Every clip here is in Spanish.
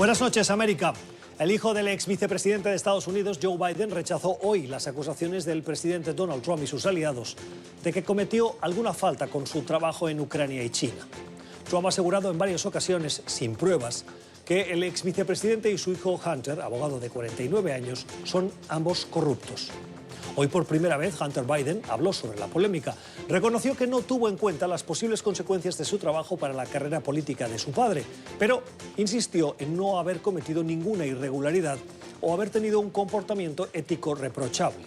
Buenas noches, América. El hijo del ex vicepresidente de Estados Unidos, Joe Biden, rechazó hoy las acusaciones del presidente Donald Trump y sus aliados de que cometió alguna falta con su trabajo en Ucrania y China. Trump ha asegurado en varias ocasiones, sin pruebas, que el ex vicepresidente y su hijo Hunter, abogado de 49 años, son ambos corruptos. Hoy por primera vez Hunter Biden habló sobre la polémica. Reconoció que no tuvo en cuenta las posibles consecuencias de su trabajo para la carrera política de su padre, pero insistió en no haber cometido ninguna irregularidad o haber tenido un comportamiento ético reprochable.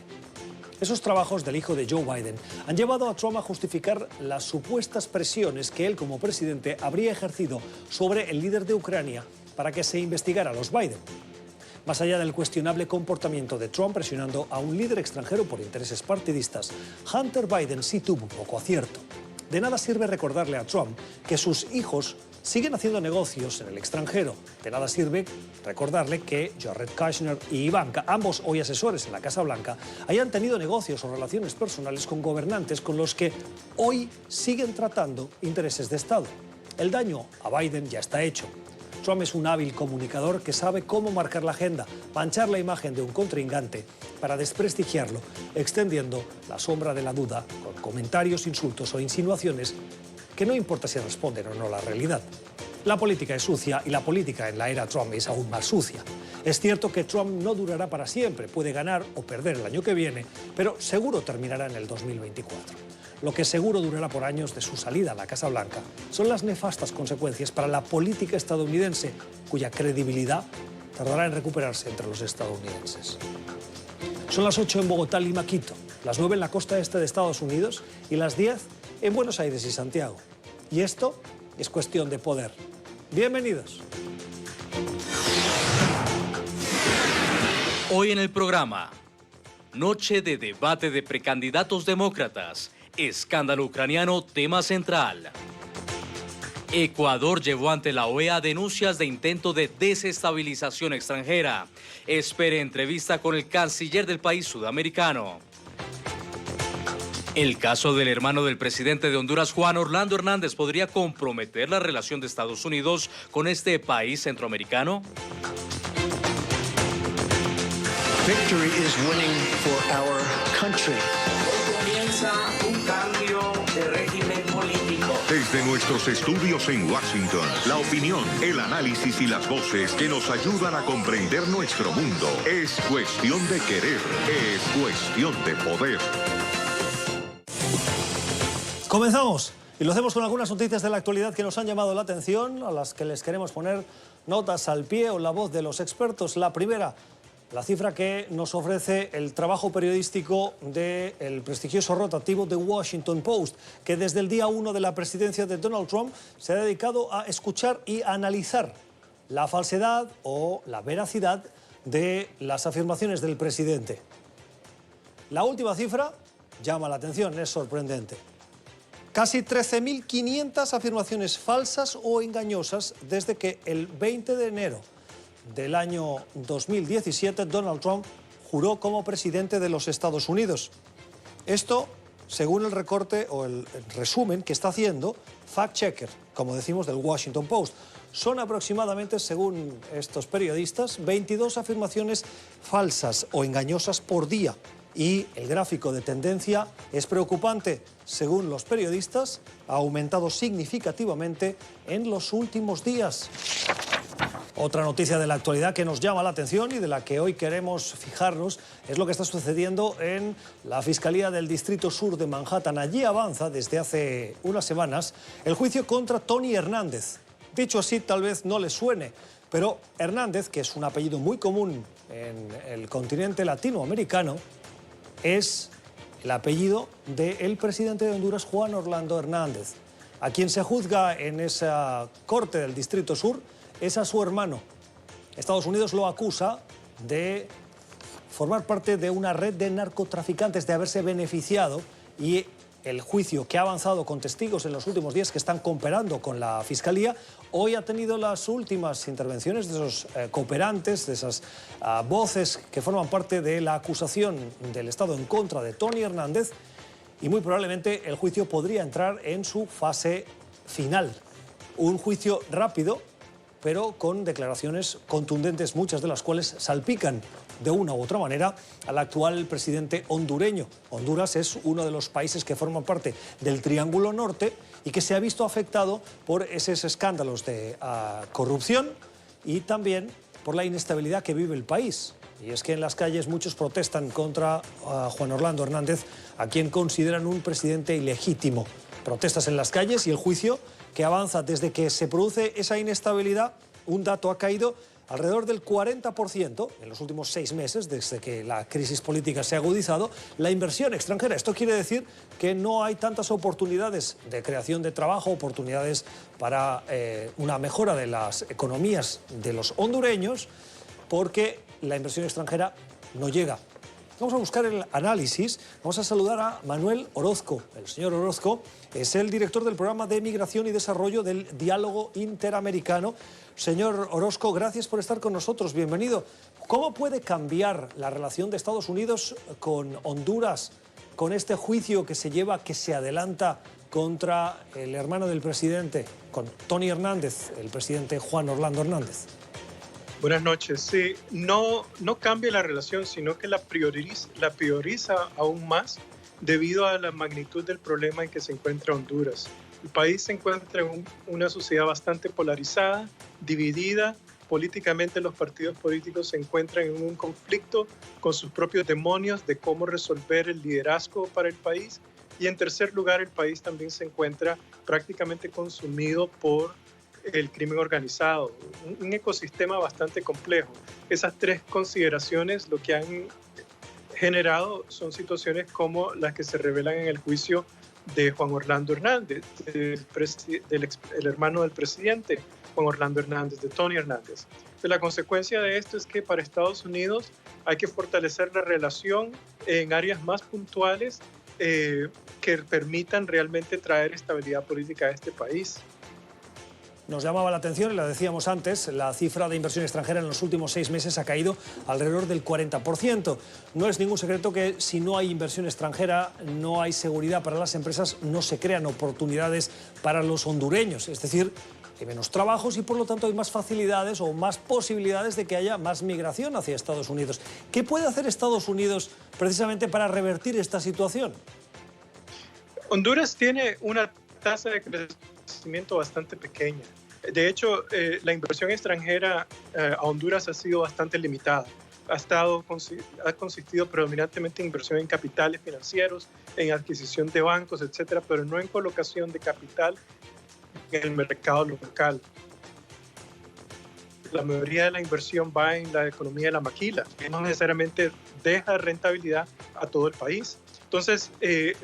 Esos trabajos del hijo de Joe Biden han llevado a Trump a justificar las supuestas presiones que él como presidente habría ejercido sobre el líder de Ucrania para que se investigara a los Biden. Más allá del cuestionable comportamiento de Trump presionando a un líder extranjero por intereses partidistas, Hunter Biden sí tuvo un poco acierto. De nada sirve recordarle a Trump que sus hijos siguen haciendo negocios en el extranjero. De nada sirve recordarle que Jared Kushner y Ivanka, ambos hoy asesores en la Casa Blanca, hayan tenido negocios o relaciones personales con gobernantes con los que hoy siguen tratando intereses de Estado. El daño a Biden ya está hecho. Trump es un hábil comunicador que sabe cómo marcar la agenda, manchar la imagen de un contrincante para desprestigiarlo, extendiendo la sombra de la duda con comentarios, insultos o insinuaciones que no importa si responden o no a la realidad. La política es sucia y la política en la era Trump es aún más sucia. Es cierto que Trump no durará para siempre, puede ganar o perder el año que viene, pero seguro terminará en el 2024. Lo que seguro durará por años de su salida a la Casa Blanca son las nefastas consecuencias para la política estadounidense, cuya credibilidad tardará en recuperarse entre los estadounidenses. Son las 8 en Bogotá, Lima, Quito, las 9 en la costa este de Estados Unidos y las 10 en Buenos Aires y Santiago. Y esto es cuestión de poder. Bienvenidos. Hoy en el programa, noche de debate de precandidatos demócratas. Escándalo ucraniano, tema central. Ecuador llevó ante la OEA denuncias de intento de desestabilización extranjera. Espere entrevista con el canciller del país sudamericano. El caso del hermano del presidente de Honduras, Juan Orlando Hernández, ¿podría comprometer la relación de Estados Unidos con este país centroamericano? Victory is winning for our country. Comienza un cambio de régimen político. Desde nuestros estudios en Washington, la opinión, el análisis y las voces que nos ayudan a comprender nuestro mundo. Es cuestión de querer, es cuestión de poder. Comenzamos y lo hacemos con algunas noticias de la actualidad que nos han llamado la atención, a las que les queremos poner notas al pie o la voz de los expertos. La primera, la cifra que nos ofrece el trabajo periodístico del prestigioso rotativo The Washington Post, que desde el día 1 de la presidencia de Donald Trump se ha dedicado a escuchar y a analizar la falsedad o la veracidad de las afirmaciones del presidente. La última cifra llama la atención, es sorprendente. Casi 13.500 afirmaciones falsas o engañosas desde que el 20 de enero del año 2017 Donald Trump juró como presidente de los Estados Unidos. Esto, según el recorte o el resumen que está haciendo Fact Checker, como decimos, del Washington Post. Son aproximadamente, según estos periodistas, 22 afirmaciones falsas o engañosas por día. Y el gráfico de tendencia es preocupante. Según los periodistas, ha aumentado significativamente en los últimos días. Otra noticia de la actualidad que nos llama la atención y de la que hoy queremos fijarnos es lo que está sucediendo en la Fiscalía del Distrito Sur de Manhattan. Allí avanza desde hace unas semanas el juicio contra Tony Hernández. Dicho así, tal vez no les suene, pero Hernández, que es un apellido muy común en el continente latinoamericano, es el apellido del presidente de Honduras, Juan Orlando Hernández. A quien se juzga en esa corte del Distrito Sur es a su hermano. Estados Unidos lo acusa de formar parte de una red de narcotraficantes, de haberse beneficiado, y el juicio que ha avanzado con testigos en los últimos días que están cooperando con la Fiscalía, hoy ha tenido las últimas intervenciones de esos cooperantes, de esas voces que forman parte de la acusación del Estado en contra de Tony Hernández, y muy probablemente el juicio podría entrar en su fase final. Un juicio rápido, pero con declaraciones contundentes, muchas de las cuales salpican de una u otra manera al actual presidente hondureño. Honduras es uno de los países que forman parte del Triángulo Norte y que se ha visto afectado por esos escándalos de corrupción y también por la inestabilidad que vive el país. Y es que en las calles muchos protestan contra Juan Orlando Hernández, a quien consideran un presidente ilegítimo. Protestas en las calles y el juicio que avanza desde que se produce esa inestabilidad. Un dato ha caído alrededor del 40% en los últimos 6 meses, desde que la crisis política se ha agudizado, la inversión extranjera. Esto quiere decir que no hay tantas oportunidades de creación de trabajo, oportunidades para una mejora de las economías de los hondureños, porque la inversión extranjera no llega. Vamos a buscar el análisis. Vamos a saludar a Manuel Orozco. El señor Orozco es el director del programa de Migración y Desarrollo del Diálogo Interamericano. Señor Orozco, gracias por estar con nosotros. Bienvenido. ¿Cómo puede cambiar la relación de Estados Unidos con Honduras con este juicio que se lleva, que se adelanta contra el hermano del presidente, con Tony Hernández, el presidente Juan Orlando Hernández? Buenas noches. Sí, no cambia la relación, sino que la prioriza aún más debido a la magnitud del problema en que se encuentra Honduras. El país se encuentra en una sociedad bastante polarizada, dividida. Políticamente los partidos políticos se encuentran en un conflicto con sus propios demonios de cómo resolver el liderazgo para el país. Y en tercer lugar, el país también se encuentra prácticamente consumido por el crimen organizado, un ecosistema bastante complejo. Esas tres consideraciones lo que han generado son situaciones como las que se revelan en el juicio de Juan Orlando Hernández, el hermano del presidente, Juan Orlando Hernández, de Tony Hernández. Entonces, la consecuencia de esto es que para Estados Unidos hay que fortalecer la relación en áreas más puntuales que permitan realmente traer estabilidad política a este país. Nos llamaba la atención, y la decíamos antes, la cifra de inversión extranjera en los últimos 6 meses ha caído alrededor del 40%. No es ningún secreto que si no hay inversión extranjera, no hay seguridad para las empresas, no se crean oportunidades para los hondureños. Es decir, hay menos trabajos y por lo tanto hay más facilidades o más posibilidades de que haya más migración hacia Estados Unidos. ¿Qué puede hacer Estados Unidos precisamente para revertir esta situación? Honduras tiene una tasa de crecimiento bastante pequeña. De hecho, la inversión extranjera a Honduras ha sido bastante limitada. Ha consistido predominantemente en inversión en capitales financieros, en adquisición de bancos, etcétera, pero no en colocación de capital en el mercado local. La mayoría de la inversión va en la economía de la maquila, que no necesariamente deja rentabilidad a todo el país. Entonces,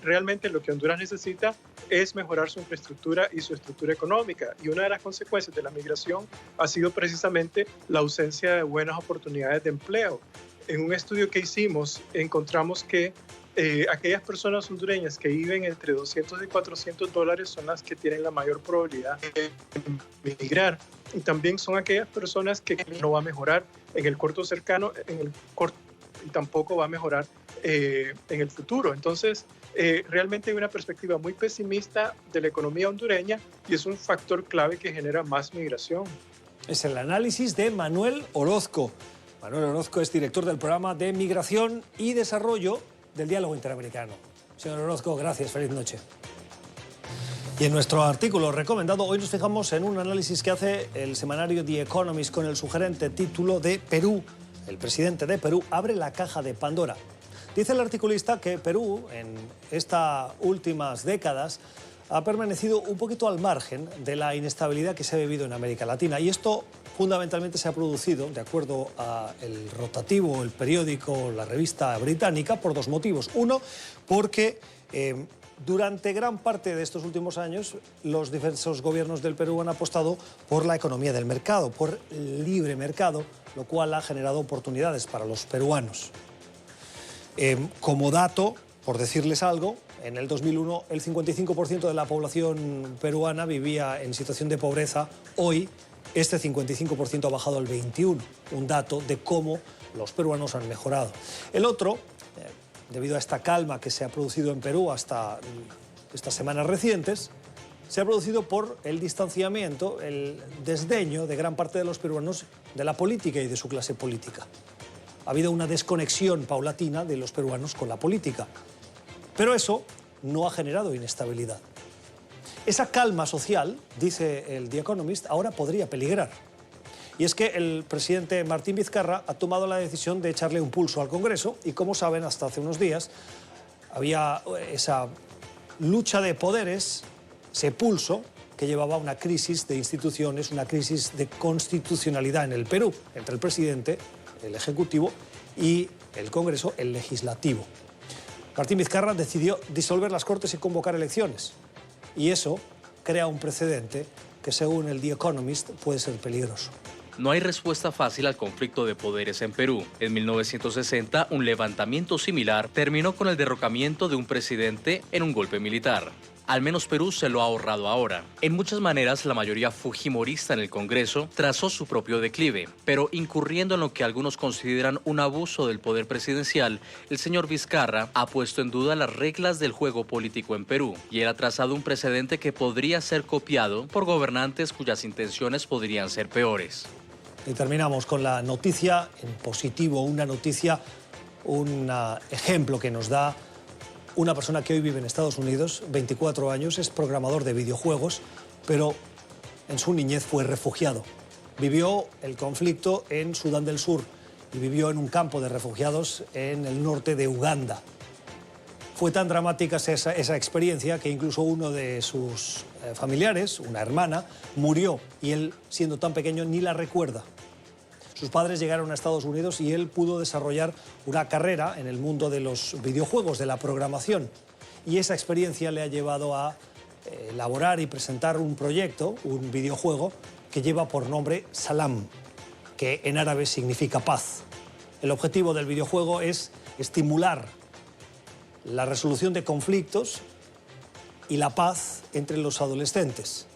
realmente lo que Honduras necesita es mejorar su infraestructura y su estructura económica. Y una de las consecuencias de la migración ha sido precisamente la ausencia de buenas oportunidades de empleo. En un estudio que hicimos, encontramos que aquellas personas hondureñas que viven entre $200 y $400 son las que tienen la mayor probabilidad de migrar. Y también son aquellas personas que no va a mejorar en el corto cercano, y tampoco va a mejorar en el futuro. Entonces, realmente hay una perspectiva muy pesimista de la economía hondureña y es un factor clave que genera más migración. Es el análisis de Manuel Orozco. Manuel Orozco es director del programa de Migración y Desarrollo del Diálogo Interamericano. Señor Orozco, gracias. Feliz noche. Y en nuestro artículo recomendado, hoy nos fijamos en un análisis que hace el semanario The Economist con el sugerente título de Perú. El presidente de Perú abre la caja de Pandora. Dice el articulista que Perú, en estas últimas décadas, ha permanecido un poquito al margen de la inestabilidad que se ha vivido en América Latina. Y esto fundamentalmente se ha producido, de acuerdo al rotativo, el periódico, la revista británica, por 2 motivos. Uno, porque durante gran parte de estos últimos años los diversos gobiernos del Perú han apostado por la economía del mercado, por el libre mercado, lo cual ha generado oportunidades para los peruanos. Como dato, por decirles algo, en el 2001 el 55% de la población peruana vivía en situación de pobreza. Hoy este 55% ha bajado al 21%, un dato de cómo los peruanos han mejorado. El otro, debido a esta calma que se ha producido en Perú hasta estas semanas recientes, se ha producido por el distanciamiento, el desdeño de gran parte de los peruanos de la política y de su clase política. Ha habido una desconexión paulatina de los peruanos con la política, pero eso no ha generado inestabilidad. Esa calma social, dice el The Economist, ahora podría peligrar. Y es que el presidente Martín Vizcarra ha tomado la decisión de echarle un pulso al Congreso y, como saben, hasta hace unos días había esa lucha de poderes, ese pulso que llevaba a una crisis de instituciones, una crisis de constitucionalidad en el Perú, entre el presidente, el Ejecutivo, y el Congreso, el Legislativo. Martín Vizcarra decidió disolver las Cortes y convocar elecciones. Y eso crea un precedente que, según el The Economist, puede ser peligroso. No hay respuesta fácil al conflicto de poderes en Perú. En 1960, un levantamiento similar terminó con el derrocamiento de un presidente en un golpe militar. Al menos Perú se lo ha ahorrado ahora. En muchas maneras, la mayoría fujimorista en el Congreso trazó su propio declive, pero incurriendo en lo que algunos consideran un abuso del poder presidencial, el señor Vizcarra ha puesto en duda las reglas del juego político en Perú y él ha trazado un precedente que podría ser copiado por gobernantes cuyas intenciones podrían ser peores. Y terminamos con la noticia en positivo, una noticia, un ejemplo que nos da una persona que hoy vive en Estados Unidos, 24 años, es programador de videojuegos, pero en su niñez fue refugiado. Vivió el conflicto en Sudán del Sur y vivió en un campo de refugiados en el norte de Uganda. Fue tan dramática esa experiencia que incluso uno de sus familiares, una hermana, murió y él, siendo tan pequeño, ni la recuerda. Sus padres llegaron a Estados Unidos y él pudo desarrollar una carrera en el mundo de los videojuegos, de la programación. Y esa experiencia le ha llevado a elaborar y presentar un proyecto, un videojuego, que lleva por nombre Salam, que en árabe significa paz. El objetivo del videojuego es estimular la resolución de conflictos y la paz entre los adolescentes.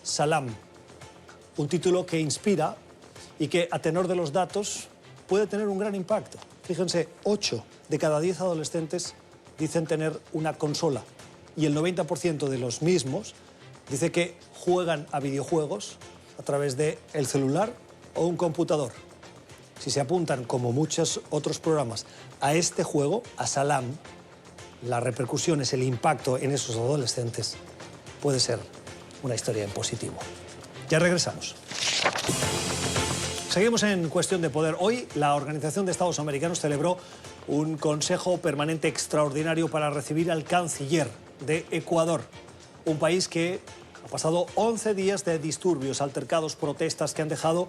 Salam, un título que inspira y que, a tenor de los datos, puede tener un gran impacto. Fíjense, 8 de cada 10 adolescentes dicen tener una consola y el 90% de los mismos dice que juegan a videojuegos a través del celular o un computador. Si se apuntan, como muchos otros programas, a este juego, a Salam, las repercusiones, el impacto en esos adolescentes puede ser una historia en positivo. Ya regresamos. Seguimos en Cuestión de Poder. Hoy la Organización de Estados Americanos celebró un Consejo Permanente Extraordinario para recibir al canciller de Ecuador, un país que ha pasado 11 días de disturbios, altercados, protestas que han dejado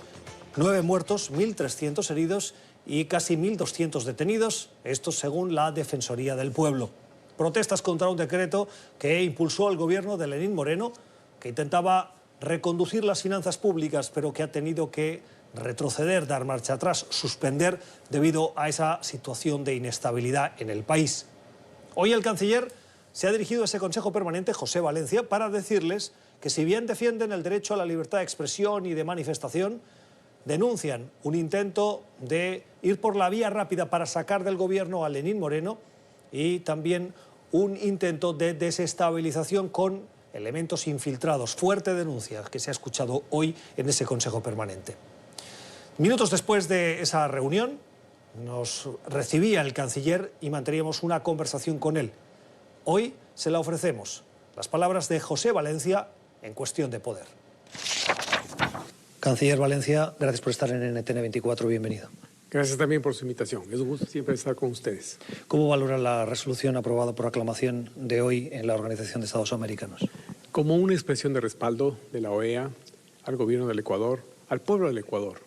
9 muertos, 1.300 heridos y casi 1.200 detenidos, esto según la Defensoría del Pueblo. Protestas contra un decreto que impulsó el gobierno de Lenín Moreno, que intentaba reconducir las finanzas públicas, pero que ha tenido que retroceder, dar marcha atrás, suspender debido a esa situación de inestabilidad en el país. Hoy el canciller se ha dirigido a ese Consejo Permanente, José Valencia, para decirles que, si bien defienden el derecho a la libertad de expresión y de manifestación, denuncian un intento de ir por la vía rápida para sacar del gobierno a Lenín Moreno y también un intento de desestabilización con elementos infiltrados. Fuerte denuncia que se ha escuchado hoy en ese Consejo Permanente. Minutos después de esa reunión nos recibía el canciller y manteníamos una conversación con él. Hoy se la ofrecemos. Las palabras de José Valencia en Cuestión de Poder. Canciller Valencia, gracias por estar en NTN 24. Bienvenido. Gracias también por su invitación. Es un gusto siempre estar con ustedes. ¿Cómo valora la resolución aprobada por aclamación de hoy en la Organización de Estados Americanos? Como una expresión de respaldo de la OEA al gobierno del Ecuador, al pueblo del Ecuador.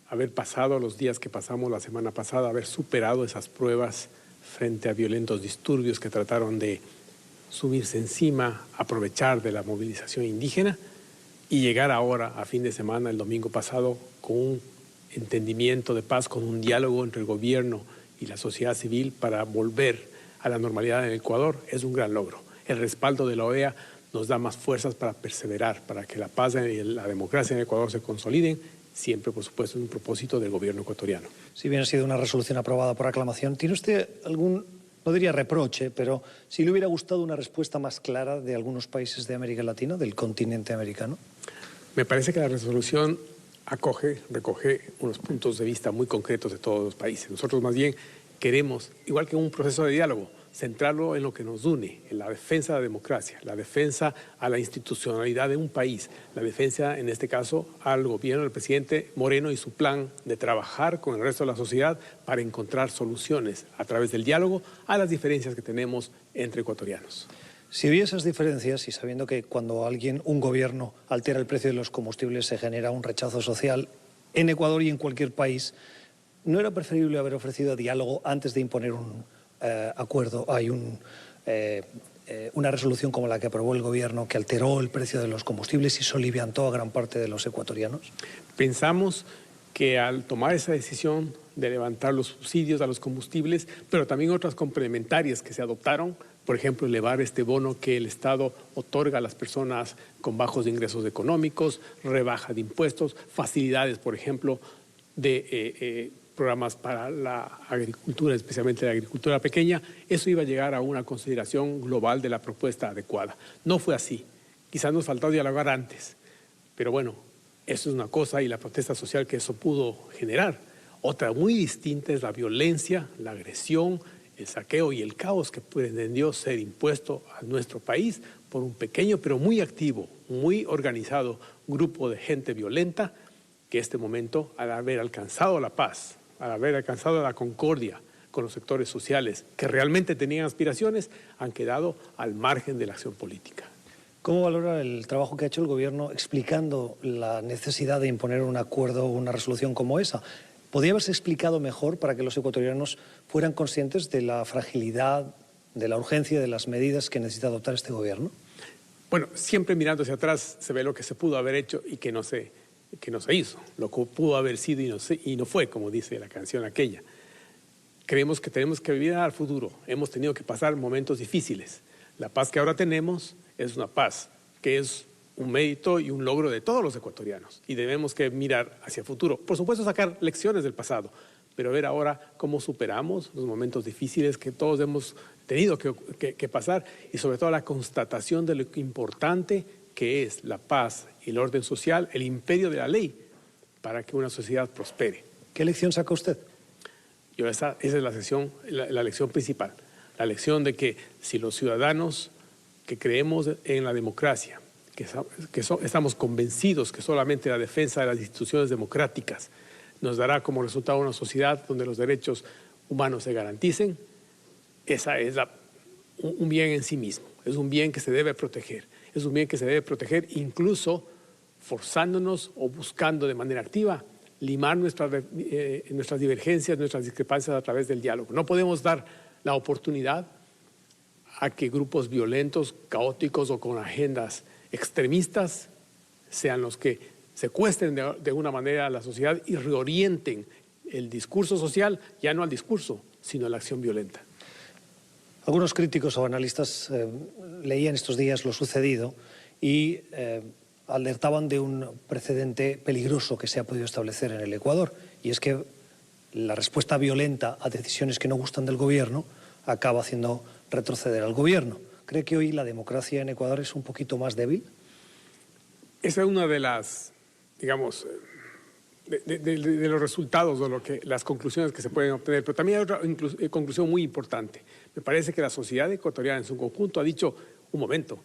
Haber pasado los días que pasamos la semana pasada, haber superado esas pruebas frente a violentos disturbios que trataron de subirse encima, aprovechar de la movilización indígena y llegar ahora, a fin de semana, el domingo pasado, con un entendimiento de paz, con un diálogo entre el gobierno y la sociedad civil para volver a la normalidad en el Ecuador, es un gran logro. El respaldo de la OEA nos da más fuerzas para perseverar, para que la paz y la democracia en el Ecuador se consoliden, siempre, por supuesto, en un propósito del gobierno ecuatoriano. Si bien ha sido una resolución aprobada por aclamación, ¿tiene usted algún no diría reproche, pero si le hubiera gustado una respuesta más clara de algunos países de América Latina, del continente americano? Me parece que la resolución recoge unos puntos de vista muy concretos de todos los países. Nosotros más bien queremos, igual que un proceso de diálogo, centrarlo en lo que nos une, en la defensa de la democracia, la defensa a la institucionalidad de un país, la defensa, en este caso, al gobierno del presidente Moreno y su plan de trabajar con el resto de la sociedad para encontrar soluciones a través del diálogo a las diferencias que tenemos entre ecuatorianos. Si vi esas diferencias y sabiendo que cuando un gobierno altera el precio de los combustibles se genera un rechazo social en Ecuador y en cualquier país, ¿no era preferible haber ofrecido diálogo antes de imponer un acuerdo? Hay una resolución como la que aprobó el gobierno que alteró el precio de los combustibles y soliviantó a gran parte de los ecuatorianos. Pensamos que al tomar esa decisión de levantar los subsidios a los combustibles, pero también otras complementarias que se adoptaron, por ejemplo, elevar este bono que el Estado otorga a las personas con bajos ingresos económicos, rebaja de impuestos, facilidades, por ejemplo, de programas para la agricultura, especialmente la agricultura pequeña, eso iba a llegar a una consideración global de la propuesta adecuada. No fue así. Quizás nos faltó dialogar antes, pero bueno, eso es una cosa y la protesta social que eso pudo generar. Otra muy distinta es la violencia, la agresión, el saqueo y el caos que pretendió ser impuesto a nuestro país por un pequeño pero muy activo, muy organizado grupo de gente violenta que en este momento, al haber alcanzado la paz, al haber alcanzado la concordia con los sectores sociales que realmente tenían aspiraciones, han quedado al margen de la acción política. ¿Cómo valora el trabajo que ha hecho el gobierno explicando la necesidad de imponer un acuerdo o una resolución como esa? ¿Podría haberse explicado mejor para que los ecuatorianos fueran conscientes de la fragilidad, de la urgencia de las medidas que necesita adoptar este gobierno? Bueno, siempre mirando hacia atrás se ve lo que se pudo haber hecho y que no se hizo, lo que pudo haber sido y no fue, como dice la canción aquella. Creemos que tenemos que vivir al futuro, hemos tenido que pasar momentos difíciles. La paz que ahora tenemos es una paz que es un mérito y un logro de todos los ecuatorianos y debemos que mirar hacia el futuro. Por supuesto, sacar lecciones del pasado, pero ver ahora cómo superamos los momentos difíciles que todos hemos tenido que pasar y sobre todo la constatación de lo importante que es la paz y el orden social, el imperio de la ley, para que una sociedad prospere. ¿Qué lección saca usted? Esa es la lección principal, la lección de que si los ciudadanos que creemos en la democracia, estamos convencidos que solamente la defensa de las instituciones democráticas nos dará como resultado una sociedad donde los derechos humanos se garanticen, esa es un bien en sí mismo, es un bien que se debe proteger, es un bien que se debe proteger incluso forzándonos o buscando de manera activa limar nuestras divergencias, nuestras discrepancias a través del diálogo. No podemos dar la oportunidad a que grupos violentos, caóticos o con agendas extremistas sean los que secuestren de una manera a la sociedad y reorienten el discurso social, ya no al discurso, sino a la acción violenta. Algunos críticos o analistas leían estos días lo sucedido y alertaban de un precedente peligroso que se ha podido establecer en el Ecuador, y es que la respuesta violenta a decisiones que no gustan del gobierno acaba haciendo retroceder al gobierno. ¿Cree que hoy la democracia en Ecuador es un poquito más débil? Esa es una de las, digamos, de los resultados o las conclusiones que se pueden obtener. Pero también hay otra conclusión muy importante. Me parece que la sociedad ecuatoriana en su conjunto ha dicho, un momento,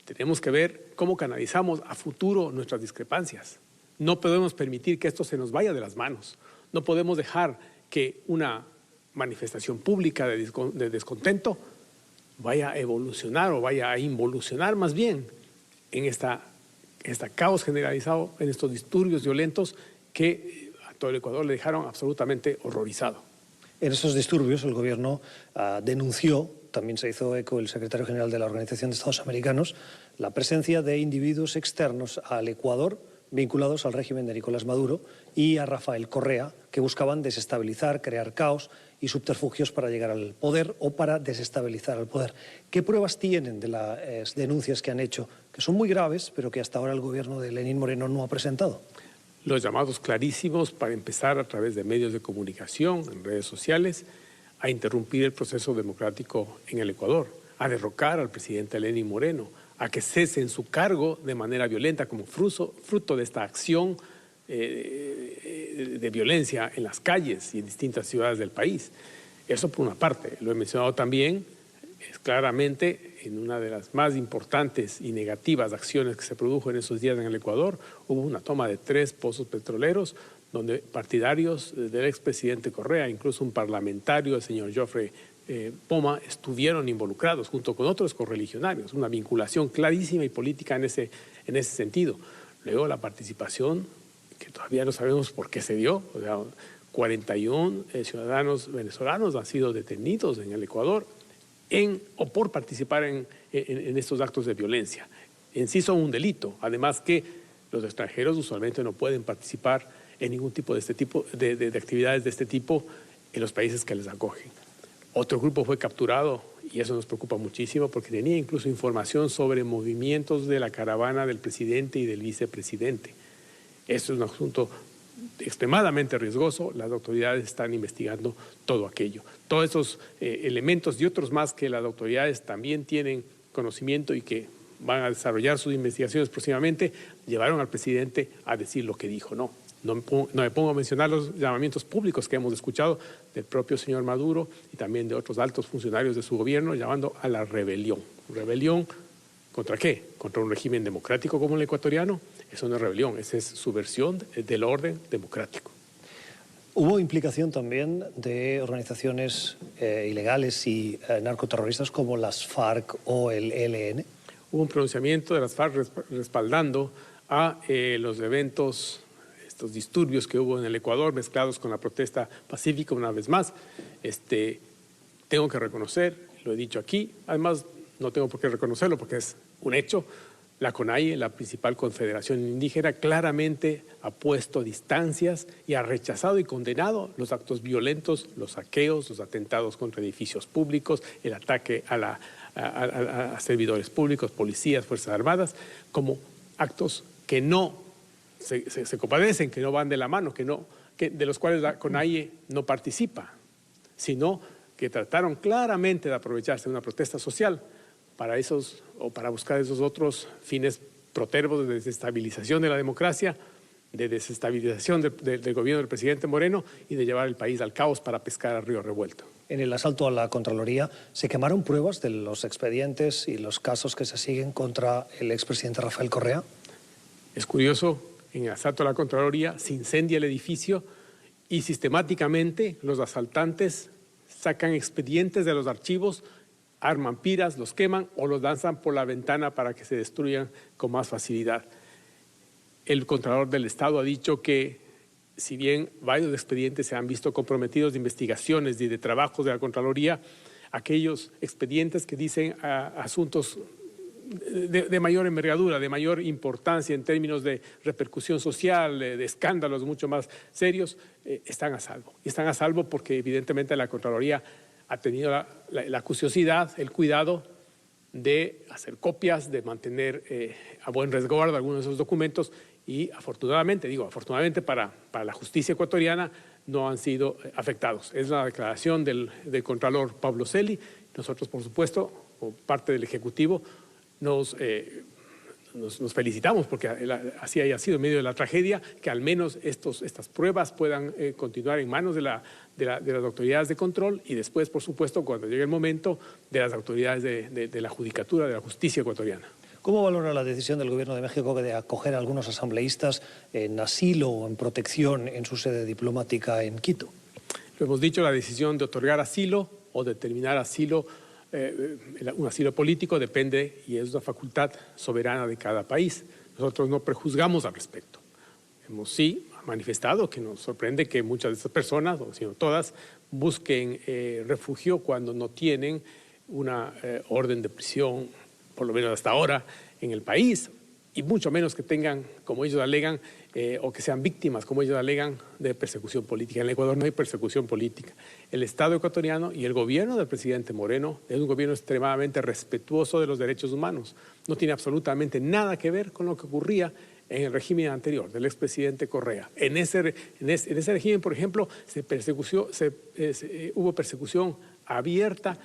tenemos que ver cómo canalizamos a futuro nuestras discrepancias. No podemos permitir que esto se nos vaya de las manos. No podemos dejar que una manifestación pública de descontento vaya a evolucionar o vaya a involucionar más bien en esta caos generalizado, en estos disturbios violentos que a todo el Ecuador le dejaron absolutamente horrorizado. En esos disturbios el gobierno denunció, también se hizo eco el secretario general de la Organización de Estados Americanos, la presencia de individuos externos al Ecuador vinculados al régimen de Nicolás Maduro y a Rafael Correa, que buscaban desestabilizar, crear caos y subterfugios para llegar al poder o para desestabilizar al poder. ¿Qué pruebas tienen de las denuncias que han hecho, que son muy graves, pero que hasta ahora el gobierno de Lenín Moreno no ha presentado? Los llamados clarísimos, para empezar, a través de medios de comunicación, en redes sociales, a interrumpir el proceso democrático en el Ecuador, a derrocar al presidente Lenín Moreno, a que cese en su cargo de manera violenta como fruto de esta acción de violencia en las calles y en distintas ciudades del país. Eso por una parte. Lo he mencionado también claramente en una de las más importantes y negativas acciones que se produjo en esos días en el Ecuador. Hubo una toma de 3 pozos petroleros donde partidarios del expresidente Correa, incluso un parlamentario, el señor Joffrey Poma, estuvieron involucrados junto con otros correligionarios. Una vinculación clarísima y política en ese sentido. Luego la participación, que todavía no sabemos por qué se dio, o sea, 41 ciudadanos venezolanos han sido detenidos en el Ecuador o por participar en estos actos de violencia. En sí son un delito, además que los extranjeros usualmente no pueden participar en ningún tipo de actividades de este tipo en los países que les acogen. Otro grupo fue capturado y eso nos preocupa muchísimo porque tenía incluso información sobre movimientos de la caravana del presidente y del vicepresidente. Esto es un asunto extremadamente riesgoso. Las autoridades están investigando todo aquello. Todos esos elementos y otros más que las autoridades también tienen conocimiento y que van a desarrollar sus investigaciones próximamente, llevaron al presidente a decir lo que dijo. No me pongo a mencionar los llamamientos públicos que hemos escuchado del propio señor Maduro y también de otros altos funcionarios de su gobierno llamando a la rebelión. ¿Rebelión contra qué? ¿Contra un régimen democrático como el ecuatoriano? Eso no es rebelión, esa es subversión del orden democrático. Hubo implicación también de organizaciones ilegales y narcoterroristas como las FARC o el ELN. Hubo un pronunciamiento de las FARC respaldando a los eventos, estos disturbios que hubo en el Ecuador mezclados con la protesta pacífica una vez más. Tengo que reconocer, lo he dicho aquí, además no tengo por qué reconocerlo porque es un hecho. La CONAIE, la principal confederación indígena, claramente ha puesto distancias y ha rechazado y condenado los actos violentos, los saqueos, los atentados contra edificios públicos, el ataque a servidores públicos, policías, fuerzas armadas, como actos que no se compadecen, que no van de la mano, de los cuales la CONAIE no participa, sino que trataron claramente de aprovecharse de una protesta social para buscar esos otros fines protervos de desestabilización de la democracia, de desestabilización del gobierno del presidente Moreno y de llevar el país al caos para pescar a río revuelto. En el asalto a la Contraloría se quemaron pruebas de los expedientes y los casos que se siguen contra el expresidente Rafael Correa. Es curioso, en el asalto a la Contraloría se incendia el edificio y sistemáticamente los asaltantes sacan expedientes de los archivos, arman piras, los queman o los lanzan por la ventana para que se destruyan con más facilidad. El Contralor del Estado ha dicho que si bien varios expedientes se han visto comprometidos de investigaciones y de trabajos de la Contraloría, aquellos expedientes que dicen asuntos de mayor envergadura, de mayor importancia en términos de repercusión social, de escándalos mucho más serios, están a salvo. Y están a salvo porque evidentemente la Contraloría ha tenido la curiosidad, el cuidado de hacer copias, de mantener a buen resguardo algunos de esos documentos y afortunadamente para la justicia ecuatoriana no han sido afectados. Es la declaración del Contralor Pablo Celi. Nosotros, por supuesto, como parte del Ejecutivo, nos felicitamos porque así haya sido en medio de la tragedia, que al menos estas pruebas puedan continuar en manos de las autoridades de control y después, por supuesto, cuando llegue el momento, de las autoridades de la judicatura, de la justicia ecuatoriana. ¿Cómo valora la decisión del Gobierno de México de acoger a algunos asambleístas en asilo o en protección en su sede diplomática en Quito? Lo hemos dicho, la decisión de otorgar asilo o determinar asilo, un asilo político depende y es una facultad soberana de cada país. Nosotros no prejuzgamos al respecto. Hemos sí manifestado que nos sorprende que muchas de estas personas, o si no todas, busquen refugio cuando no tienen una orden de prisión, por lo menos hasta ahora, en el país, y mucho menos que tengan, como ellos alegan, o que sean víctimas, como ellos alegan, de persecución política. En el Ecuador no hay persecución política. El Estado ecuatoriano y el gobierno del presidente Moreno es un gobierno extremadamente respetuoso de los derechos humanos. No tiene absolutamente nada que ver con lo que ocurría en el régimen anterior del expresidente Correa. En ese régimen, por ejemplo, hubo persecución abierta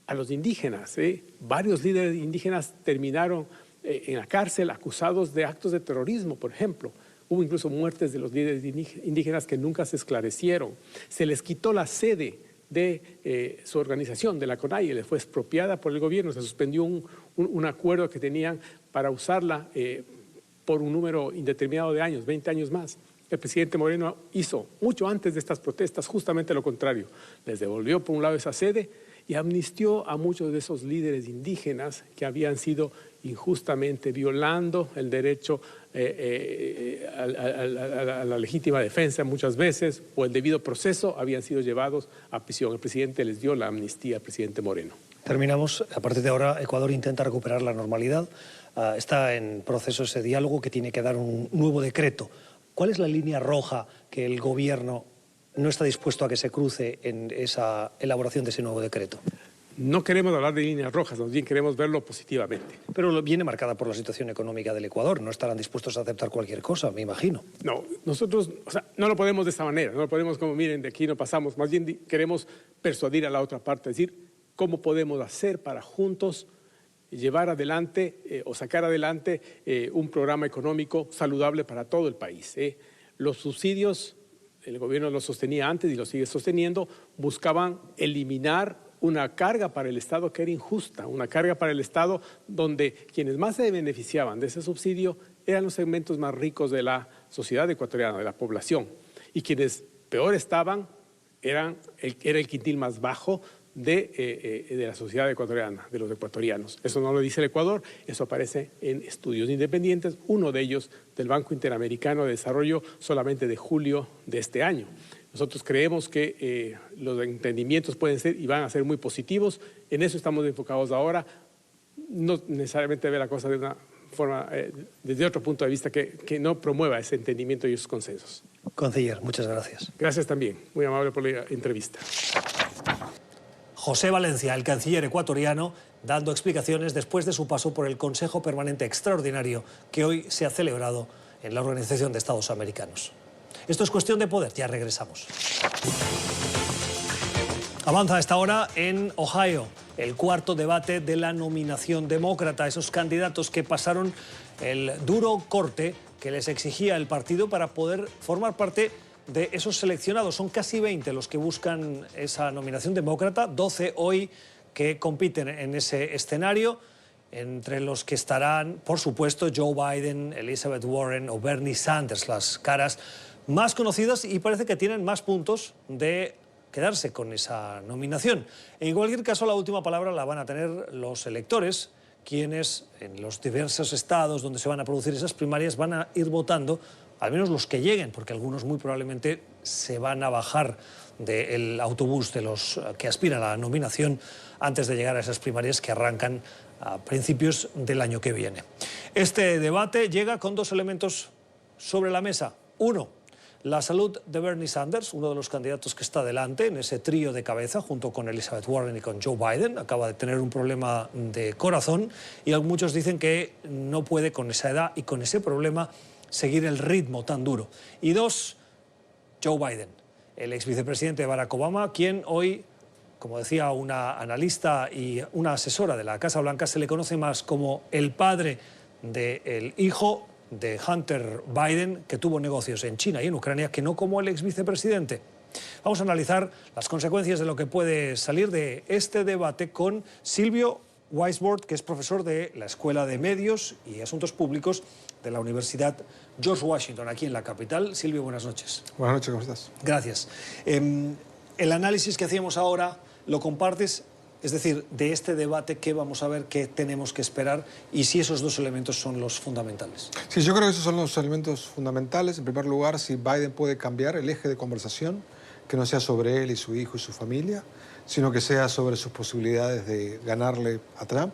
a los indígenas. Varios líderes indígenas terminaron en la cárcel acusados de actos de terrorismo, por ejemplo. Hubo incluso muertes de los líderes indígenas que nunca se esclarecieron. Se les quitó la sede de su organización, de la CONAIE, le fue expropiada por el gobierno, se suspendió un acuerdo que tenían para usarla por un número indeterminado de años, 20 años más. El presidente Moreno hizo, mucho antes de estas protestas, justamente lo contrario. Les devolvió por un lado esa sede y amnistió a muchos de esos líderes indígenas que habían sido injustamente violando el derecho a la legítima defensa muchas veces, o el debido proceso, habían sido llevados a prisión. El presidente les dio la amnistía al presidente Moreno. Terminamos. A partir de ahora, Ecuador intenta recuperar la normalidad. Está en proceso ese diálogo que tiene que dar un nuevo decreto. ¿Cuál es la línea roja que el gobierno no está dispuesto a que se cruce en esa elaboración de ese nuevo decreto? No queremos hablar de líneas rojas, más bien queremos verlo positivamente. Pero viene marcada por la situación económica del Ecuador. No estarán dispuestos a aceptar cualquier cosa, me imagino. No, nosotros no lo podemos de esta manera. No lo podemos como, miren, de aquí no pasamos. Más bien queremos persuadir a la otra parte, es decir, cómo podemos hacer para juntos llevar adelante o sacar adelante un programa económico saludable para todo el país. Los subsidios, el gobierno los sostenía antes y los sigue sosteniendo, buscaban eliminar una carga para el Estado que era injusta, una carga para el Estado donde quienes más se beneficiaban de ese subsidio eran los segmentos más ricos de la sociedad ecuatoriana, de la población, y quienes peor estaban era el quintil más bajo de la sociedad ecuatoriana, de los ecuatorianos. Eso no lo dice el Ecuador, eso aparece en estudios independientes, uno de ellos del Banco Interamericano de Desarrollo solamente de julio de este año. Nosotros creemos que los entendimientos pueden ser y van a ser muy positivos, en eso estamos enfocados ahora, no necesariamente ver la cosa de una forma, desde otro punto de vista que no promueva ese entendimiento y esos consensos. Conceller, muchas gracias. Gracias también, muy amable por la entrevista. José Valencia, el canciller ecuatoriano, dando explicaciones después de su paso por el Consejo Permanente Extraordinario que hoy se ha celebrado en la Organización de Estados Americanos. Esto es Cuestión de Poder, ya regresamos. Avanza a esta hora en Ohio el cuarto debate de la nominación demócrata, esos candidatos que pasaron el duro corte que les exigía el partido para poder formar parte de esos seleccionados. Son casi 20 los que buscan esa nominación demócrata, 12 hoy que compiten en ese escenario, entre los que estarán, por supuesto, Joe Biden, Elizabeth Warren o Bernie Sanders, las caras más conocidas y parece que tienen más puntos de quedarse con esa nominación. En cualquier caso, la última palabra la van a tener los electores, quienes en los diversos estados donde se van a producir esas primarias van a ir votando, al menos los que lleguen, porque algunos muy probablemente se van a bajar del autobús de los que aspiran a la nominación antes de llegar a esas primarias que arrancan a principios del año que viene. Este debate llega con dos elementos sobre la mesa. Uno, la salud de Bernie Sanders, uno de los candidatos que está delante en ese trío de cabeza junto con Elizabeth Warren y con Joe Biden. Acaba de tener un problema de corazón y muchos dicen que no puede con esa edad y con ese problema seguir el ritmo tan duro. Y dos, Joe Biden, el ex vicepresidente Barack Obama, quien hoy, como decía una analista y una asesora de la Casa Blanca, se le conoce más como el padre del hijo de Hunter Biden, que tuvo negocios en China y en Ucrania, que no como el ex vicepresidente. Vamos a analizar las consecuencias de lo que puede salir de este debate con Silvio Weisbord, que es profesor de la Escuela de Medios y Asuntos Públicos de la Universidad George Washington, aquí en la capital. Silvio, buenas noches. Buenas noches, ¿cómo estás? Gracias. El análisis que hacíamos ahora, ¿lo compartes? Es decir, de este debate, ¿qué vamos a ver, qué tenemos que esperar y si esos dos elementos son los fundamentales? Sí, yo creo que esos son los elementos fundamentales. En primer lugar, si Biden puede cambiar el eje de conversación, que no sea sobre él y su hijo y su familia, sino que sea sobre sus posibilidades de ganarle a Trump.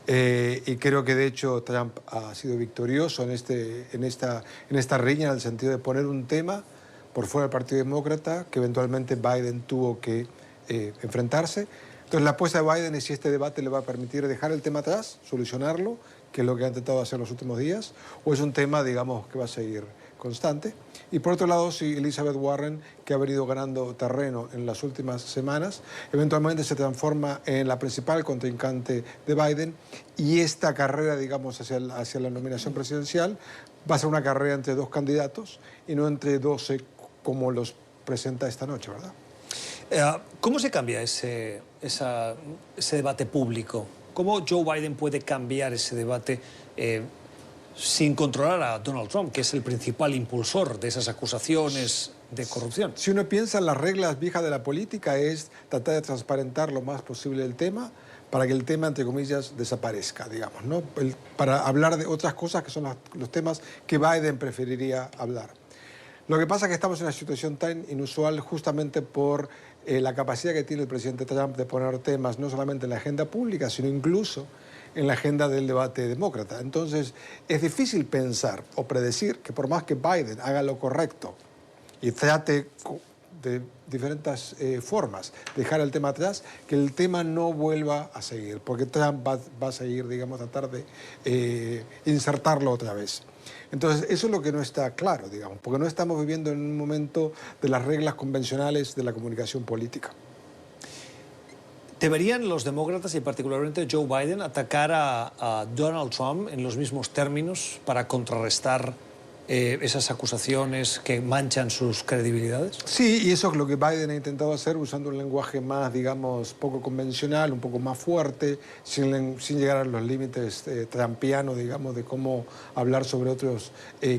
Y creo que, de hecho, Trump ha sido victorioso en esta riña, en el sentido de poner un tema por fuera del Partido Demócrata que eventualmente Biden tuvo que enfrentarse. Entonces, la apuesta de Biden es si este debate le va a permitir dejar el tema atrás, solucionarlo, que es lo que ha intentado hacer los últimos días, o es un tema, digamos, que va a seguir constante. Y por otro lado, si Elizabeth Warren, que ha venido ganando terreno en las últimas semanas, eventualmente se transforma en la principal contrincante de Biden, y esta carrera, digamos, hacia la nominación presidencial va a ser una carrera entre dos candidatos y no entre 12 como los presenta esta noche, ¿verdad? ¿Cómo se cambia ese debate público? ¿Cómo Joe Biden puede cambiar ese debate sin controlar a Donald Trump, que es el principal impulsor de esas acusaciones de corrupción? Si uno piensa en las reglas viejas de la política, es tratar de transparentar lo más posible el tema para que el tema, entre comillas, desaparezca, digamos, ¿no? Para hablar de otras cosas que son los temas que Biden preferiría hablar. Lo que pasa es que estamos en una situación tan inusual justamente por la capacidad que tiene el presidente Trump de poner temas no solamente en la agenda pública, sino incluso en la agenda del debate demócrata. Entonces, es difícil pensar o predecir que por más que Biden haga lo correcto y trate de diferentes formas dejar el tema atrás, que el tema no vuelva a seguir, porque Trump va a seguir, digamos, tratar de insertarlo otra vez. Entonces, eso es lo que no está claro, digamos, porque no estamos viviendo en un momento de las reglas convencionales de la comunicación política. ¿Deberían los demócratas y particularmente Joe Biden atacar a Donald Trump en los mismos términos para contrarrestar esas acusaciones que manchan sus credibilidades? Sí, y eso es lo que Biden ha intentado hacer usando un lenguaje más, digamos, poco convencional, un poco más fuerte, sin llegar a los límites trumpianos, digamos, de cómo hablar sobre otros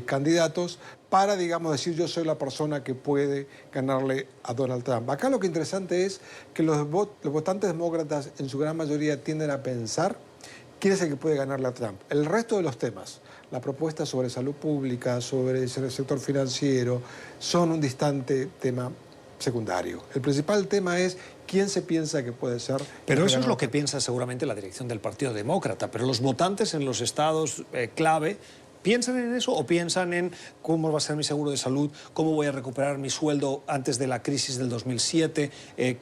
candidatos, para, digamos, decir yo soy la persona que puede ganarle a Donald Trump. Acá lo que interesante es que los votantes demócratas en su gran mayoría tienden a pensar quién es el que puede ganarle a Trump. El resto de los temas, la propuesta sobre salud pública, sobre el sector financiero, son un distante tema secundario. El principal tema es quién se piensa que puede ser. Pero eso es lo que piensa seguramente la dirección del Partido Demócrata. Pero los votantes en los estados clave, ¿piensan en eso o piensan en cómo va a ser mi seguro de salud, cómo voy a recuperar mi sueldo antes de la crisis del 2007,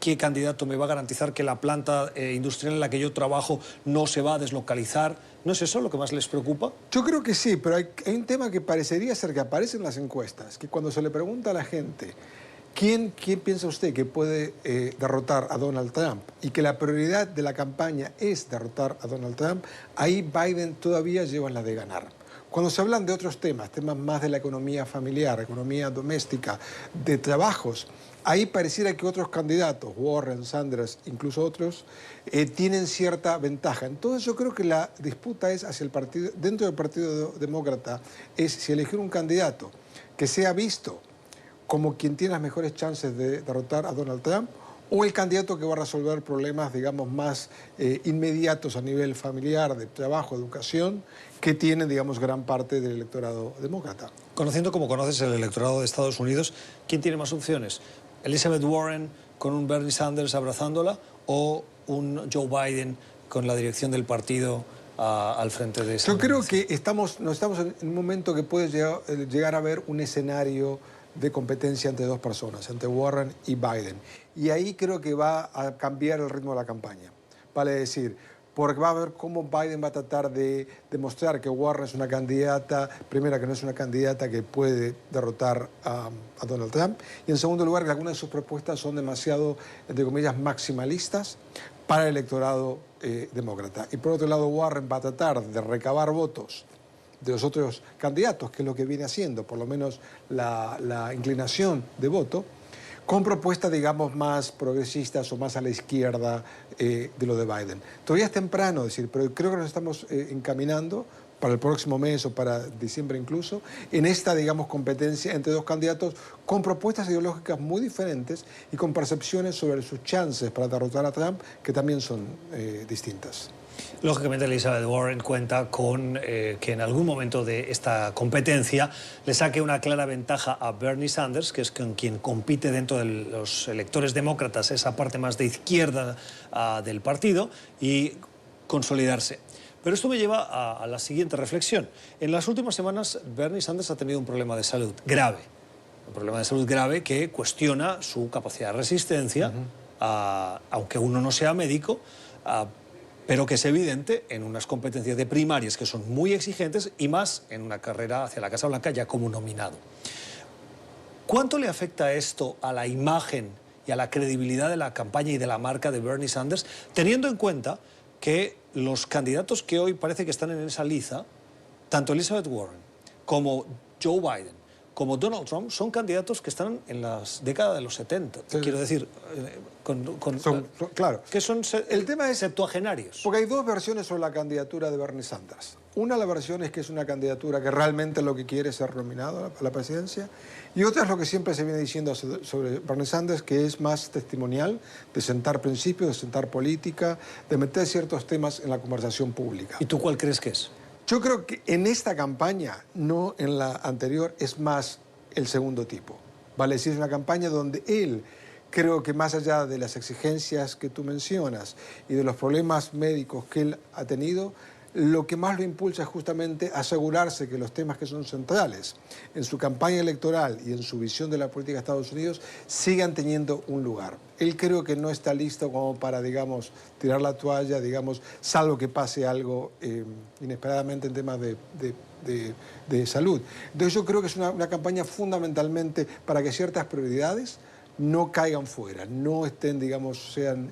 qué candidato me va a garantizar que la planta industrial en la que yo trabajo no se va a deslocalizar? ¿No es eso lo que más les preocupa? Yo creo que sí, pero hay un tema que parecería ser que aparece en las encuestas, que cuando se le pregunta a la gente ¿quién piensa usted que puede derrotar a Donald Trump? Y que la prioridad de la campaña es derrotar a Donald Trump, ahí Biden todavía lleva la de ganar. Cuando se hablan de otros temas más de la economía familiar, economía doméstica, de trabajos, ahí pareciera que otros candidatos, Warren, Sanders, incluso otros, tienen cierta ventaja. Entonces yo creo que la disputa es hacia el partido, dentro del Partido Demócrata, es si elegir un candidato que sea visto como quien tiene las mejores chances de derrotar a Donald Trump, o el candidato que va a resolver problemas, digamos, más inmediatos a nivel familiar, de trabajo, educación, que tiene, digamos, gran parte del electorado demócrata. Conociendo como conoces el electorado de Estados Unidos, ¿quién tiene más opciones? ¿Elizabeth Warren con un Bernie Sanders abrazándola o un Joe Biden con la dirección del partido al frente de esa? Yo creo que estamos en un momento que puede llegar a haber un escenario de competencia entre dos personas, entre Warren y Biden. Y ahí creo que va a cambiar el ritmo de la campaña. Vale decir, porque va a ver cómo Biden va a tratar de demostrar que Warren es una candidata, primero que no es una candidata que puede derrotar a Donald Trump, y en segundo lugar que algunas de sus propuestas son demasiado, entre comillas, maximalistas para el electorado demócrata. Y por otro lado, Warren va a tratar de recabar votos de los otros candidatos, que es lo que viene haciendo, por lo menos la inclinación de voto, con propuestas, digamos, más progresistas o más a la izquierda de lo de Biden. Todavía es temprano decir, pero creo que nos estamos encaminando para el próximo mes o para diciembre incluso, en esta, digamos, competencia entre dos candidatos con propuestas ideológicas muy diferentes y con percepciones sobre sus chances para derrotar a Trump que también son distintas. Lógicamente, Elizabeth Warren cuenta con que en algún momento de esta competencia le saque una clara ventaja a Bernie Sanders, que es con quien compite dentro de los electores demócratas, esa parte más de izquierda del partido, y consolidarse. Pero esto me lleva a la siguiente reflexión. En las últimas semanas, Bernie Sanders ha tenido un problema de salud grave. Un problema de salud grave que cuestiona su capacidad de resistencia, aunque uno no sea médico, pero que es evidente en unas competencias de primarias que son muy exigentes y más en una carrera hacia la Casa Blanca ya como nominado. ¿Cuánto le afecta esto a la imagen y a la credibilidad de la campaña y de la marca de Bernie Sanders, teniendo en cuenta que los candidatos que hoy parece que están en esa liza, tanto Elizabeth Warren como Joe Biden, como Donald Trump, son candidatos que están en las décadas de los 70. Sí. Quiero decir, claro. Que son el tema es septuagenarios. Porque hay dos versiones sobre la candidatura de Bernie Sanders. Una, la versión es que es una candidatura que realmente lo que quiere es ser nominado a la presidencia. Y otra es lo que siempre se viene diciendo sobre Bernie Sanders, que es más testimonial, de sentar principios, de sentar política, de meter ciertos temas en la conversación pública. ¿Y tú cuál crees que es? Yo creo que en esta campaña, no en la anterior, es más el segundo tipo. Vale, si es una campaña donde él, creo que más allá de las exigencias que tú mencionas y de los problemas médicos que él ha tenido, lo que más lo impulsa es justamente asegurarse que los temas que son centrales en su campaña electoral y en su visión de la política de Estados Unidos sigan teniendo un lugar. Él creo que no está listo como para, digamos, tirar la toalla, digamos, salvo que pase algo inesperadamente en temas de salud. Entonces yo creo que es una campaña fundamentalmente para que ciertas prioridades no caigan fuera, no estén, digamos, sean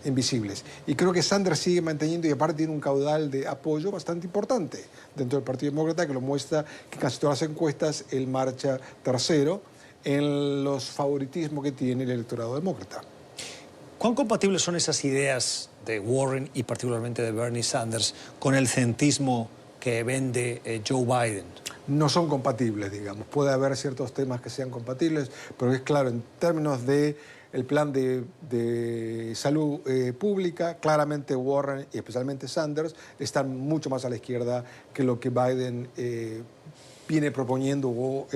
invisibles. Y creo que Sanders sigue manteniendo, y aparte tiene un caudal de apoyo bastante importante dentro del Partido Demócrata, que lo muestra que casi todas las encuestas él marcha tercero en los favoritismos que tiene el electorado demócrata. ¿Cuán compatibles son esas ideas de Warren y particularmente de Bernie Sanders con el centrismo que vende Joe Biden? No son compatibles, digamos. Puede haber ciertos temas que sean compatibles, pero es claro, en términos de el plan de salud pública, claramente Warren y especialmente Sanders están mucho más a la izquierda que lo que Biden viene proponiendo o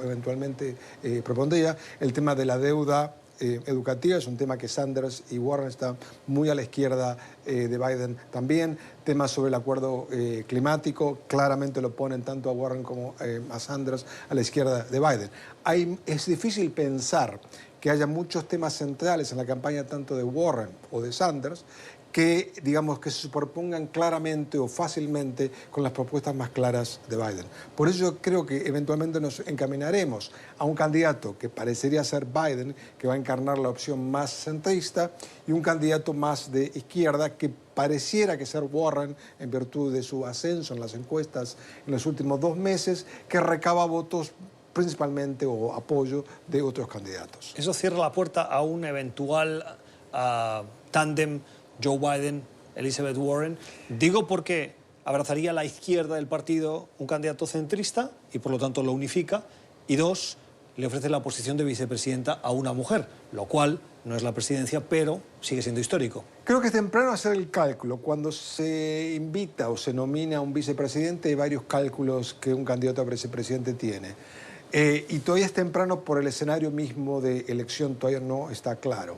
eventualmente propondría. El tema de la deuda educativa es un tema que Sanders y Warren están muy a la izquierda de Biden también. Temas sobre el acuerdo climático, claramente lo ponen tanto a Warren como a Sanders a la izquierda de Biden. Es difícil pensar que haya muchos temas centrales en la campaña tanto de Warren o de Sanders que, digamos, que se superpongan claramente o fácilmente con las propuestas más claras de Biden. Por eso yo creo que eventualmente nos encaminaremos a un candidato que parecería ser Biden, que va a encarnar la opción más centrista, y un candidato más de izquierda que pareciera que ser Warren, en virtud de su ascenso en las encuestas en los últimos 2 meses, que recaba votos principalmente o apoyo de otros candidatos. ¿Eso cierra la puerta a un eventual tándem Joe Biden, Elizabeth Warren? Digo porque abrazaría a la izquierda del partido un candidato centrista y por lo tanto lo unifica, y 2, le ofrece la posición de vicepresidenta a una mujer, lo cual no es la presidencia, pero sigue siendo histórico. Creo que es temprano hacer el cálculo. Cuando se invita o se nomina a un vicepresidente hay varios cálculos que un candidato a vicepresidente tiene. Y todavía es temprano por el escenario mismo de elección, todavía no está claro.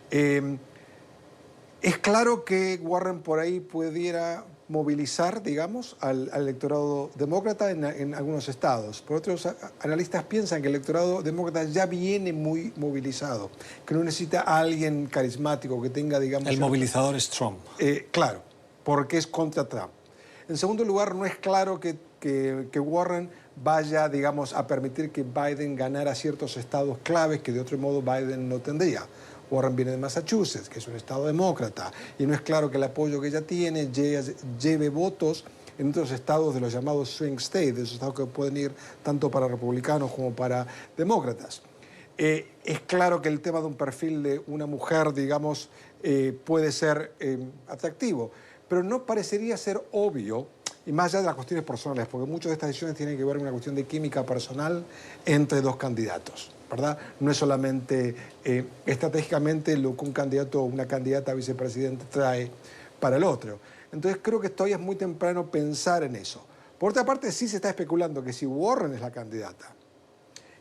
Es claro que Warren por ahí pudiera movilizar, digamos, al electorado demócrata en algunos estados. Por otros analistas piensan que el electorado demócrata ya viene muy movilizado, que no necesita a alguien carismático que tenga, digamos... El movilizador es Trump. Claro, porque es contra Trump. En segundo lugar, no es claro que Warren vaya, digamos, a permitir que Biden ganara ciertos estados claves que de otro modo Biden no tendría. Warren viene de Massachusetts, que es un estado demócrata, y no es claro que el apoyo que ella tiene lleve votos en otros estados de los llamados swing states, de esos estados que pueden ir tanto para republicanos como para demócratas. Es claro que el tema de un perfil de una mujer, digamos, puede ser atractivo, pero no parecería ser obvio, y más allá de las cuestiones personales, porque muchas de estas decisiones tienen que ver con una cuestión de química personal entre dos candidatos, ¿verdad? No es solamente estratégicamente lo que un candidato o una candidata a vicepresidente trae para el otro. Entonces creo que todavía es muy temprano pensar en eso. Por otra parte, sí se está especulando que si Warren es la candidata,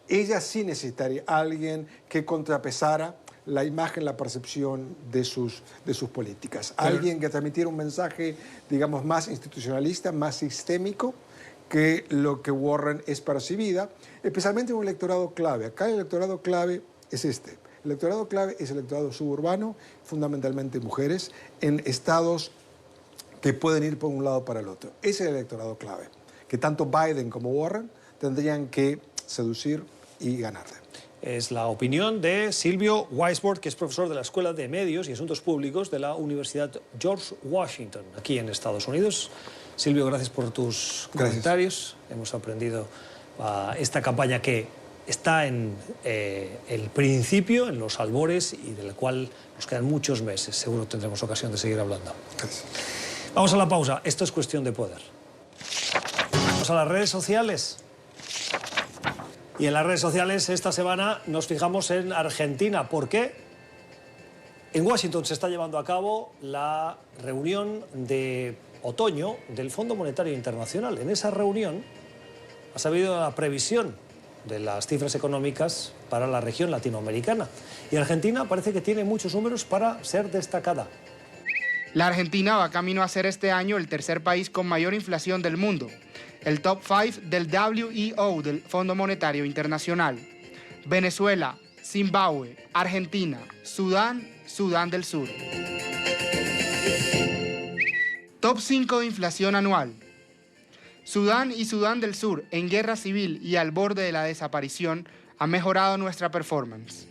ella sí necesitaría a alguien que contrapesara la imagen, la percepción de sus políticas. Alguien que transmitiera un mensaje, digamos, más institucionalista, más sistémico que lo que Warren es percibida, especialmente en un electorado clave. Acá el electorado clave es este. El electorado clave es el electorado suburbano, fundamentalmente mujeres, en estados que pueden ir por un lado para el otro. Ese es el electorado clave, que tanto Biden como Warren tendrían que seducir y ganarle. Es la opinión de Silvio Weisbord, que es profesor de la Escuela de Medios y Asuntos Públicos de la Universidad George Washington, aquí en Estados Unidos. Silvio, gracias por tus comentarios. Hemos aprendido esta campaña que está en el principio, en los albores, y de la cual nos quedan muchos meses. Seguro tendremos ocasión de seguir hablando. Gracias. Vamos a la pausa. Esto es Cuestión de Poder. Vamos a las redes sociales. Y en las redes sociales esta semana nos fijamos en Argentina. ¿Por qué? En Washington se está llevando a cabo la reunión de otoño del Fondo Monetario Internacional. En esa reunión ha sabido la previsión de las cifras económicas para la región latinoamericana. Y Argentina parece que tiene muchos números para ser destacada. La Argentina va camino a ser este año el tercer país con mayor inflación del mundo. El top 5 del WEO, del Fondo Monetario Internacional. Venezuela, Zimbabue, Argentina, Sudán, Sudán del Sur. Top 5 de inflación anual. Sudán y Sudán del Sur, en guerra civil y al borde de la desaparición, han mejorado nuestra performance.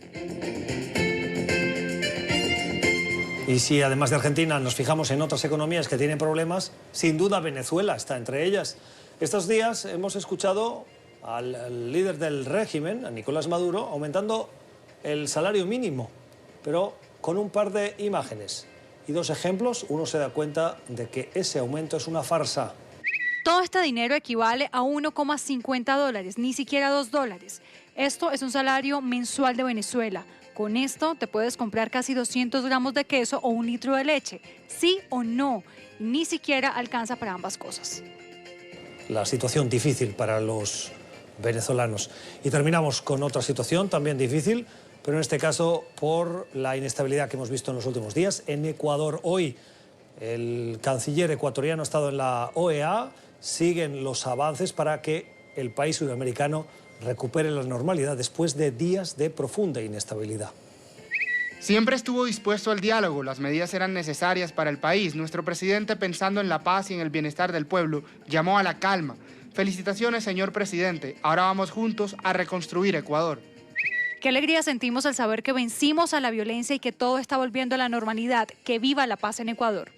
Y si además de Argentina nos fijamos en otras economías que tienen problemas, sin duda Venezuela está entre ellas. Estos días hemos escuchado al líder del régimen, a Nicolás Maduro, aumentando el salario mínimo, pero con un par de imágenes y dos ejemplos, uno se da cuenta de que ese aumento es una farsa. Todo este dinero equivale a 1,50 dólares, ni siquiera $2. Esto es un salario mensual de Venezuela. Con esto te puedes comprar casi 200 gramos de queso o 1 litro de leche. ¿Sí o no? Ni siquiera alcanza para ambas cosas. La situación difícil para los venezolanos. Y terminamos con otra situación también difícil, pero en este caso por la inestabilidad que hemos visto en los últimos días. En Ecuador hoy el canciller ecuatoriano ha estado en la OEA, siguen los avances para que el país sudamericano recupere la normalidad después de días de profunda inestabilidad. Siempre estuvo dispuesto al diálogo, las medidas eran necesarias para el país. Nuestro presidente, pensando en la paz y en el bienestar del pueblo, llamó a la calma. Felicitaciones, señor presidente. Ahora vamos juntos a reconstruir Ecuador. Qué alegría sentimos al saber que vencimos a la violencia y que todo está volviendo a la normalidad. Que viva la paz en Ecuador.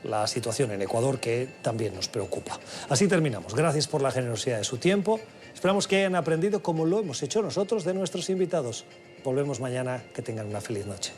La situación en Ecuador que también nos preocupa. Así terminamos. Gracias por la generosidad de su tiempo. Esperamos que hayan aprendido como lo hemos hecho nosotros de nuestros invitados. Volvemos mañana. Que tengan una feliz noche.